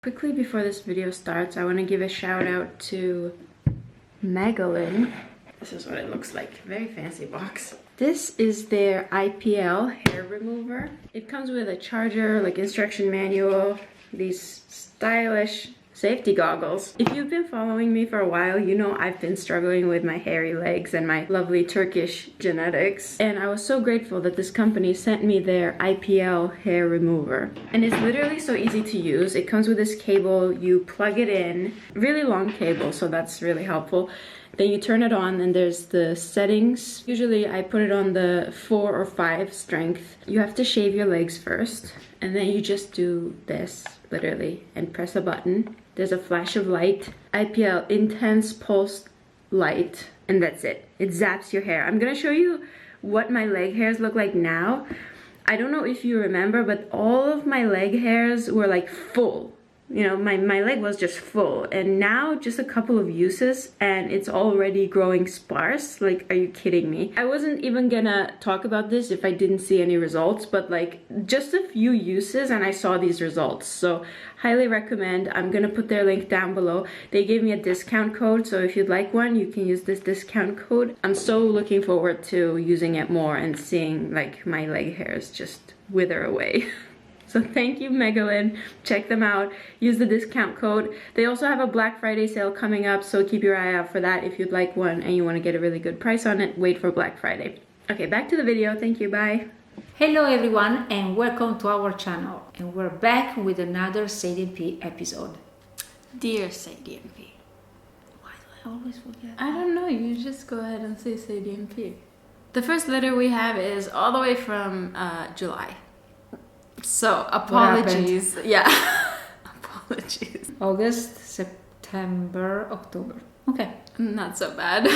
Quickly before this video starts, I want to give a shout out to Megelin. This is what it looks like. Very fancy box. This is their IPL hair remover. It comes with a charger, like instruction manual, these stylish safety goggles. If you've been following me for a while, you know I've been struggling with my hairy legs and my lovely Turkish genetics. And I was so grateful that this company sent me their IPL hair remover. And it's literally so easy to use. It comes with this cable, you plug it in, really long cable, so that's really helpful. Then you turn it on and there's the settings. Usually I put it on the 4 or 5 strength. You have to shave your legs first and then you just do this literally and press a button. There's a flash of light, IPL intense pulse light, and that's it. It zaps your hair. I'm gonna show you what my leg hairs look like now. I don't know if you remember, but all of my leg hairs were like full. You know, my leg was just full, and now just a couple of uses and it's already growing sparse. Like, are you kidding me? I wasn't even gonna talk about this if I didn't see any results, but like just a few uses and I saw these results. So highly recommend. I'm gonna put their link down below. They gave me a discount code, so if you'd like one, you can use this discount code. I'm so looking forward to using it more and seeing like my leg hairs just wither away. So thank you, Megalin. Check them out. Use the discount code. They also have a Black Friday sale coming up, so keep your eye out for that. If you'd like one and you want to get a really good price on it, wait for Black Friday. Okay, back to the video. Thank you. Bye. Hello everyone and welcome to our channel. And we're back with another SDMP episode. Dear SDMP. Why do I always forget? I don't know. You just go ahead and say SDMP. The first letter we have is all the way from July. So apologies. Yeah. Apologies. August, September, October. Okay. Not so bad.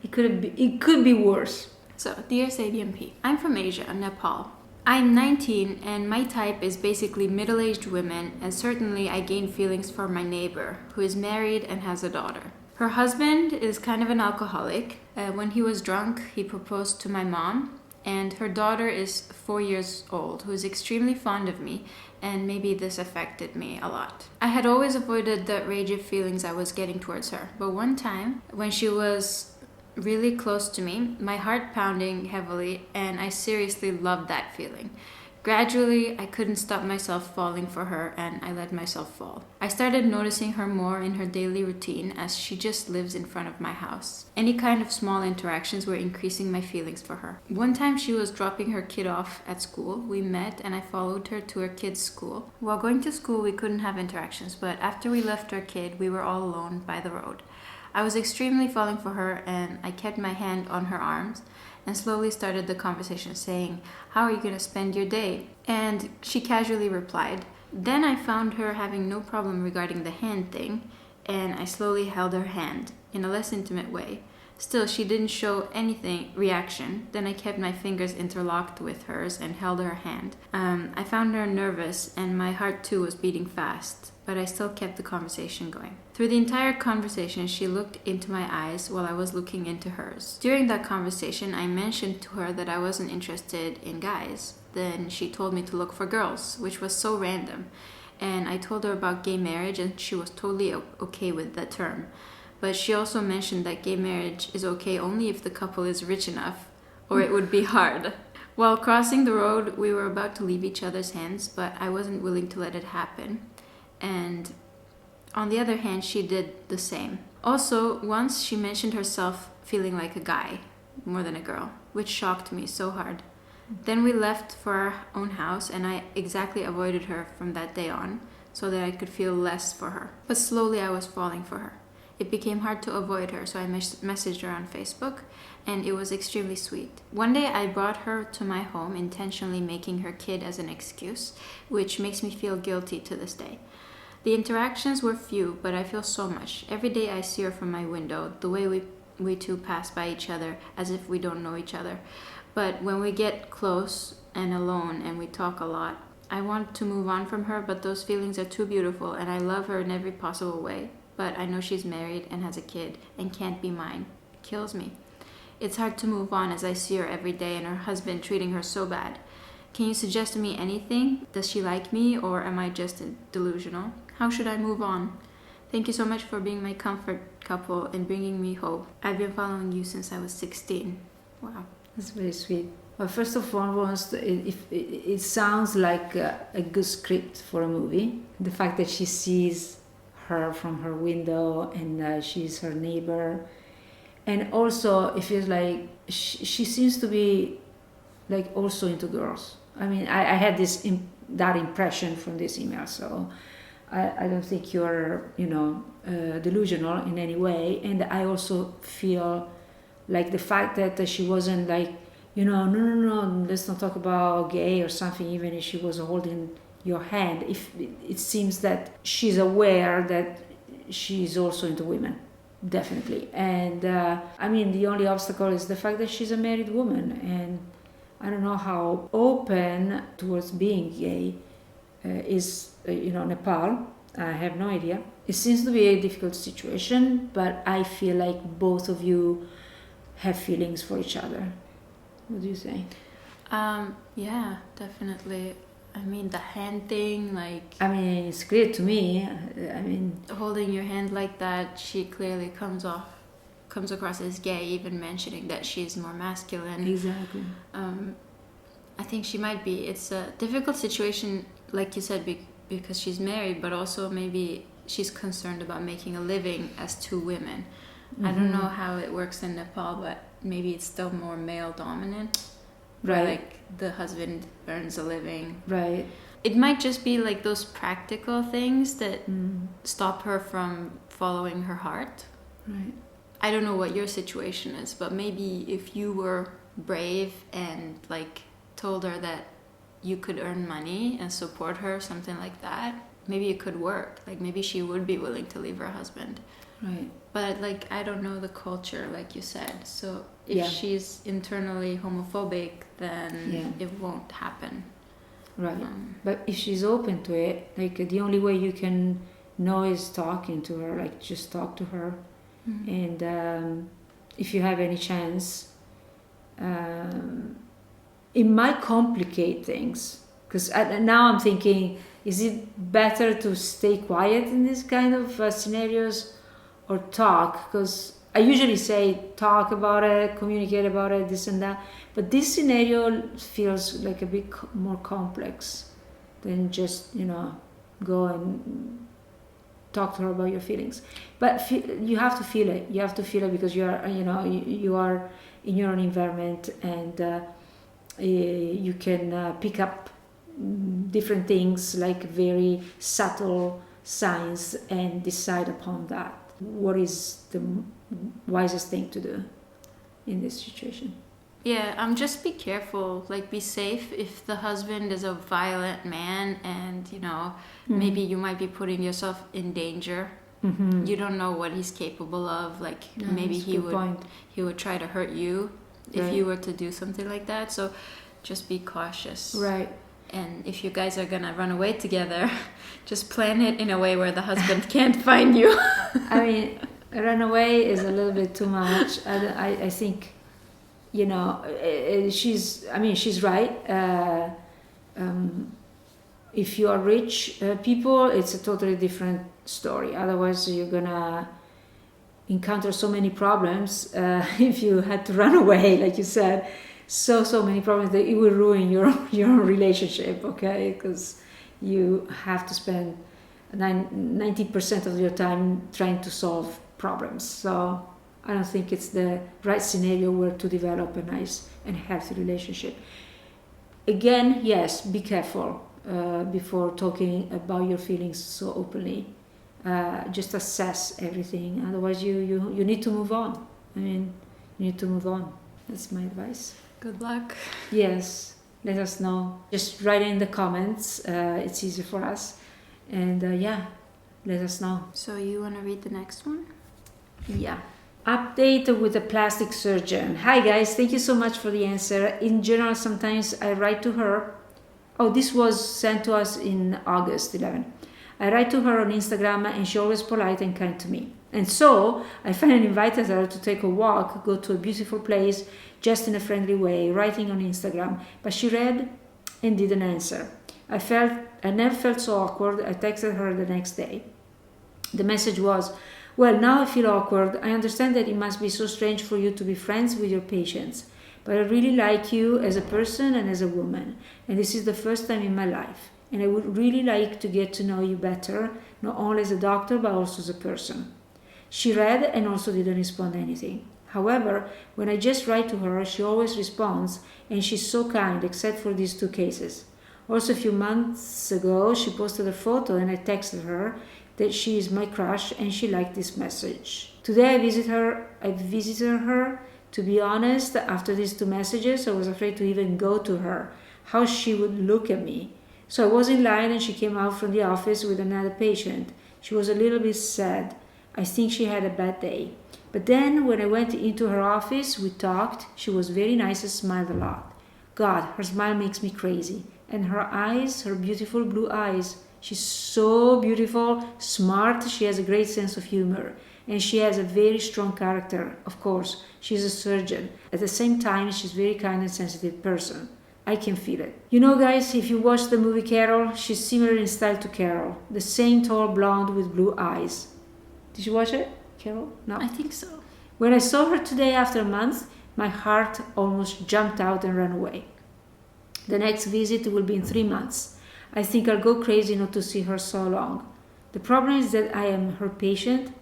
It could be worse. So, dear SDMP, I'm from Asia, Nepal. I'm 19 and my type is basically middle-aged women, and certainly I gain feelings for my neighbor who is married and has a daughter. Her husband is kind of an alcoholic. When he was drunk, he proposed to my mom. And her daughter is 4 years old, who is extremely fond of me, and maybe this affected me a lot. I had always avoided the rage of feelings I was getting towards her, but one time, when she was really close to me, my heart pounding heavily, and I seriously loved that feeling. Gradually, I couldn't stop myself falling for her, and I let myself fall. I started noticing her more in her daily routine, as she just lives in front of my house. Any kind of small interactions were increasing my feelings for her. One time she was dropping her kid off at school. We met and I followed her to her kid's school. While going to school, we couldn't have interactions, but after we left our kid, we were all alone by the road. I was extremely falling for her, and I kept my hand on her arms and slowly started the conversation saying, "How are you going to spend your day?" And she casually replied. Then I found her having no problem regarding the hand thing, and I slowly held her hand in a less intimate way. Still, she didn't show anything reaction. Then I kept my fingers interlocked with hers and held her hand. I found her nervous, and my heart too was beating fast, but I still kept the conversation going. Through the entire conversation, she looked into my eyes while I was looking into hers. During that conversation, I mentioned to her that I wasn't interested in guys. Then she told me to look for girls, which was so random. And I told her about gay marriage, and she was totally okay with the term. But she also mentioned that gay marriage is okay only if the couple is rich enough, or it would be hard. While crossing the road, we were about to leave each other's hands, but I wasn't willing to let it happen. And on the other hand, she did the same. Also, once she mentioned herself feeling like a guy more than a girl, which shocked me so hard. Then we left for our own house, and I exactly avoided her from that day on so that I could feel less for her. But slowly I was falling for her. It became hard to avoid her, so I messaged her on Facebook, and it was extremely sweet. One day I brought her to my home, intentionally making her kid as an excuse, which makes me feel guilty to this day. The interactions were few, but I feel so much. Every day I see her from my window, the way we two pass by each other as if we don't know each other. But when we get close and alone and we talk a lot, I want to move on from her, but those feelings are too beautiful, and I love her in every possible way. But I know she's married and has a kid and can't be mine. It kills me. It's hard to move on as I see her every day and her husband treating her so bad. Can you suggest to me anything? Does she like me, or am I just delusional? How should I move on? Thank you so much for being my comfort couple and bringing me hope. I've been following you since I was 16. Wow. That's very sweet. Well, first of all, it sounds like a good script for a movie. The fact that she sees her from her window and she's her neighbor. And also, it feels like she seems to be like also into girls. I mean, I had that impression from this email, so I don't think you're, delusional in any way. And I also feel like the fact that she wasn't like, no, let's not talk about gay or something, even if she was holding your hand. If it seems that she's aware that she's also into women, definitely. And the only obstacle is the fact that she's a married woman, and I don't know how open towards being gay is, Nepal. I have no idea. It seems to be a difficult situation, but I feel like both of you have feelings for each other. What do you think? Yeah, definitely. I mean, the hand thing, it's clear to me. Holding your hand like that, she clearly comes across as gay, even mentioning that she's more masculine. Exactly. I think she might be. It's a difficult situation, like you said, because she's married, but also maybe she's concerned about making a living as two women. Mm-hmm. I don't know how it works in Nepal, but maybe it's still more male dominant. Right. Where, the husband earns a living. Right. It might just be like those practical things that stop her from following her heart. Right. I don't know what your situation is, but maybe if you were brave and told her that you could earn money and support her, something like that, maybe it could work. Maybe she would be willing to leave her husband. Right. But I don't know the culture, like you said. So if she's internally homophobic, then it won't happen. Right. But if she's open to it, the only way you can know is talking to her. Just talk to her. Mm-hmm. And if you have any chance, it might complicate things. Because now I'm thinking, is it better to stay quiet in this kind of scenarios or talk? Because I usually say talk about it, communicate about it, this and that. But this scenario feels like a bit more complex than just, go and talk to her about your feelings. But you have to feel it. You have to feel it because you are, you are in your own environment, and you can pick up different things, very subtle signs, and decide upon that. What is the wisest thing to do in this situation? Yeah, just be careful, be safe. If the husband is a violent man and, maybe you might be putting yourself in danger. Mm-hmm. You don't know what he's capable of. Maybe he would try to hurt you if you were to do something like that. So just be cautious. Right. And if you guys are gonna run away together, just plan it in a way where the husband can't find you. Run away is a little bit too much. I think, she's right. If you are rich people, it's a totally different story. Otherwise, you're gonna encounter so many problems if you had to run away, like you said. So many problems that it will ruin your relationship, okay? Because you have to spend 90% of your time trying to solve problems. So I don't think it's the right scenario where to develop a nice and healthy relationship. Again, yes, be careful before talking about your feelings so openly. Just assess everything. Otherwise, you need to move on. You need to move on. That's my advice. Good luck. Yes, let us know. Just write in the comments. It's easy for us. And let us know. So you want to read the next one? Yeah. Update with a plastic surgeon. Hi guys, thank you so much for the answer. In general, sometimes I write to her. Oh, this was sent to us in August 11. I write to her on Instagram and she's always polite and kind to me. And so I finally invited her to take a walk, go to a beautiful place, just in a friendly way, writing on Instagram. But she read and didn't answer. I never felt so awkward. I texted her the next day. The message was, well, now I feel awkward. I understand that it must be so strange for you to be friends with your patients, but I really like you as a person and as a woman, and this is the first time in my life, and I would really like to get to know you better, not only as a doctor but also as a person. She read and also didn't respond anything. However, when I just write to her, she always responds, and she's so kind, except for these 2 cases. Also, a few months ago, she posted a photo and I texted her that she is my crush and she liked this message. Today I visited her. To be honest, after these 2 messages, I was afraid to even go to her, how she would look at me. So I was in line and she came out from the office with another patient. She was a little bit sad. I think she had a bad day. But then when I went into her office, we talked. She was very nice and smiled a lot. God, her smile makes me crazy. And her eyes, her beautiful blue eyes. She's so beautiful, smart, she has a great sense of humor. And she has a very strong character, of course. She's a surgeon. At the same time, she's a very kind and sensitive person. I can feel it. You know, guys, if you watch the movie Carol, she's similar in style to Carol. The same tall blonde with blue eyes. Did you watch it, Carol? No? I think so. When I saw her today after a month, my heart almost jumped out and ran away. The next visit will be in 3 months. I think I'll go crazy not to see her so long. The problem is that I am her patient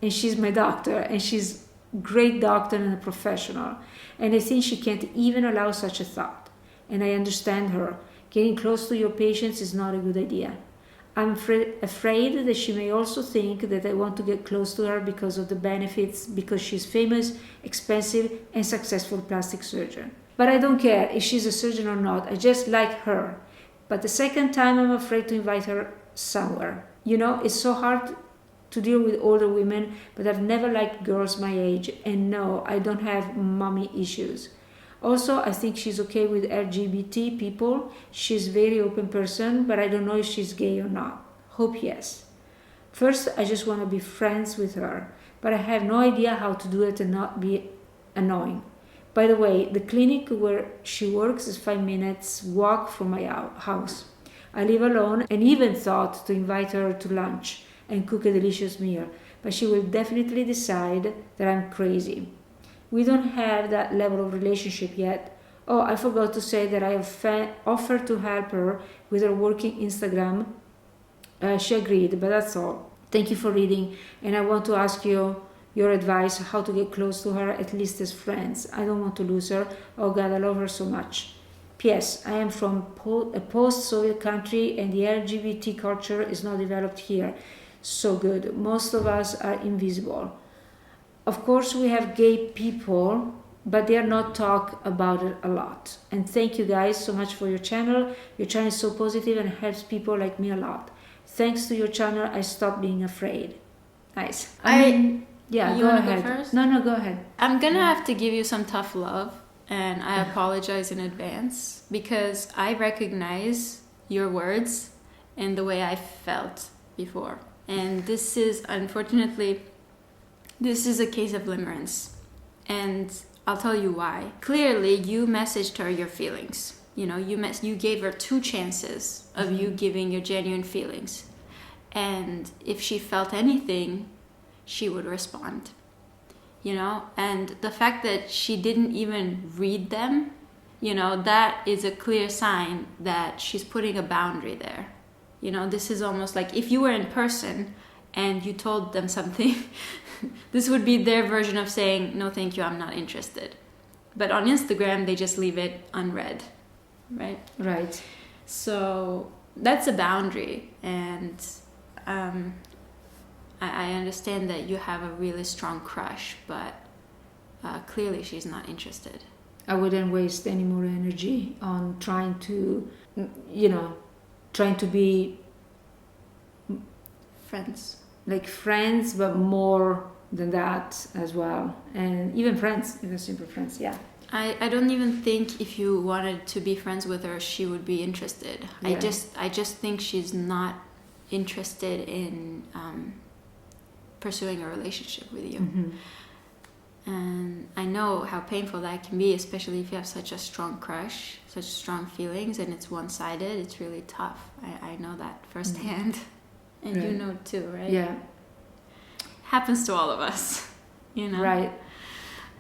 and she's my doctor, and she's a great doctor and a professional. And I think she can't even allow such a thought. And I understand her. Getting close to your patients is not a good idea. I'm afraid that she may also think that I want to get close to her because of the benefits, because she's famous, expensive, and successful plastic surgeon. But I don't care if she's a surgeon or not. I just like her. But the second time, I'm afraid to invite her somewhere. You know, it's so hard to deal with older women, but I've never liked girls my age. And no, I don't have mommy issues. Also, I think she's okay with LGBT people. She's a very open person, but I don't know if she's gay or not. Hope yes. First, I just want to be friends with her, but I have no idea how to do it and not be annoying. By the way, the clinic where she works is 5 minutes walk from my house. I live alone and even thought to invite her to lunch and cook a delicious meal, but she will definitely decide that I'm crazy. We don't have that level of relationship yet. Oh, I forgot to say that I offered to help her with her working Instagram. She agreed, but that's all. Thank you for reading, and I want to ask you your advice how to get close to her, at least as friends. I don't want to lose her. Oh God, I love her so much. P.S. I am from a post-Soviet country and the LGBT culture is not developed here. So good. Most of us are invisible. Of course, we have gay people, but they are not talk about it a lot. And thank you guys so much for your channel. Your channel is so positive and helps people like me a lot. Thanks to your channel, I stopped being afraid. Nice. Yeah, you go wanna ahead. Go first? No, go ahead. I'm gonna have to give you some tough love, and I apologize in advance because I recognize your words and the way I felt before. And this is, unfortunately, this is a case of limerence. And I'll tell you why. Clearly, you messaged her your feelings. You know, you gave her 2 chances of you giving your genuine feelings. And if she felt anything, she would respond, you know, and the fact that she didn't even read them, you know, that is a clear sign that she's putting a boundary there. You know, this is almost like if you were in person and you told them something, this would be their version of saying, no, thank you, I'm not interested. But on Instagram, they just leave it unread, right? Right. So that's a boundary, and I understand that you have a really strong crush, but clearly she's not interested. I wouldn't waste any more energy on trying to be Friends. like friends, but more than that as well. And even friends, even simple friends, yeah. I don't even think if you wanted to be friends with her, she would be interested. Yeah. I just think she's not interested in pursuing a relationship with you. Mm-hmm. And I know how painful that can be, especially if you have such a strong crush, such strong feelings, and it's one-sided. It's really tough. I know that firsthand. And you know too, right? Yeah. Happens to all of us, you know? Right.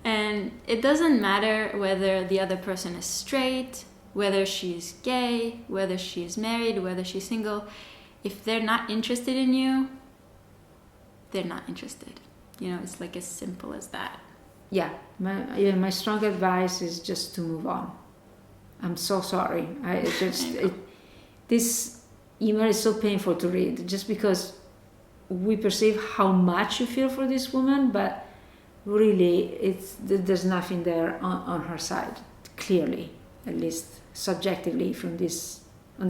And it doesn't matter whether the other person is straight, whether she's gay, whether she's married, whether she's single. If they're not interested in you, they're not interested. You know, it's like as simple as that. Yeah. My strong advice is just to move on. I'm so sorry. This email is so painful to read, just because we perceive how much you feel for this woman, but really there's nothing there on her side, clearly, at least subjectively on this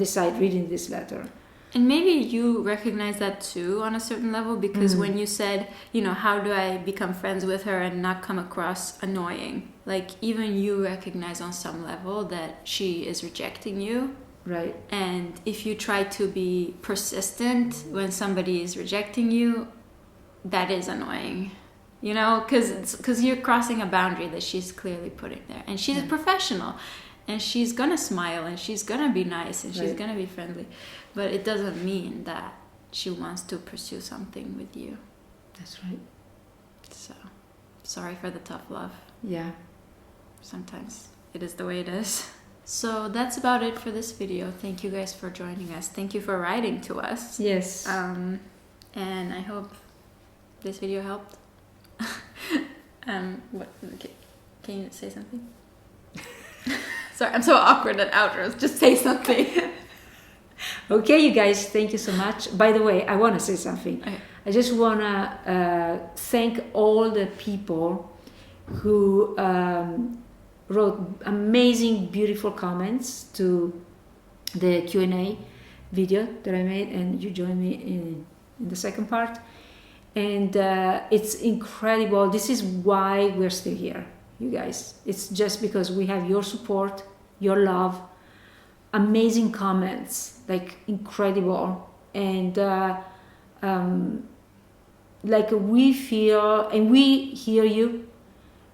side reading this letter. And maybe you recognize that too on a certain level, because when you said, you know, how do I become friends with her and not come across annoying? Like, even you recognize on some level that she is rejecting you. Right. And if you try to be persistent when somebody is rejecting you, that is annoying. You know, because you're crossing a boundary that she's clearly putting there. And she's a professional. And she's going to smile and she's going to be nice and she's going to be friendly. But it doesn't mean that she wants to pursue something with you. That's right. So, sorry for the tough love. Yeah. Sometimes it is the way it is. So that's about it for this video. Thank you guys for joining us. Thank you for writing to us. Yes. And I hope this video helped. Can you say something? Sorry, I'm so awkward at outros. Just say something. Okay, you guys, thank you so much. By the way, I want to say something. Okay. I just want to thank all the people who wrote amazing, beautiful comments to the Q&A video that I made, and you joined me in the second part. And it's incredible. This is why we're still here, you guys. It's just because we have your support, your love, amazing comments, like incredible. And like we feel, and we hear you,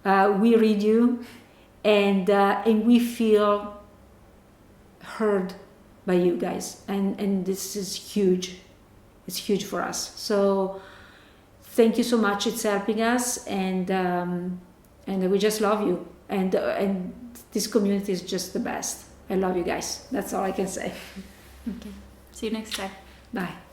we read you, and we feel heard by you guys. And this is huge. It's huge for us. So thank you so much. It's helping us, and we just love you. And this community is just the best. I love you guys. That's all I can say. Okay. See you next time. Bye.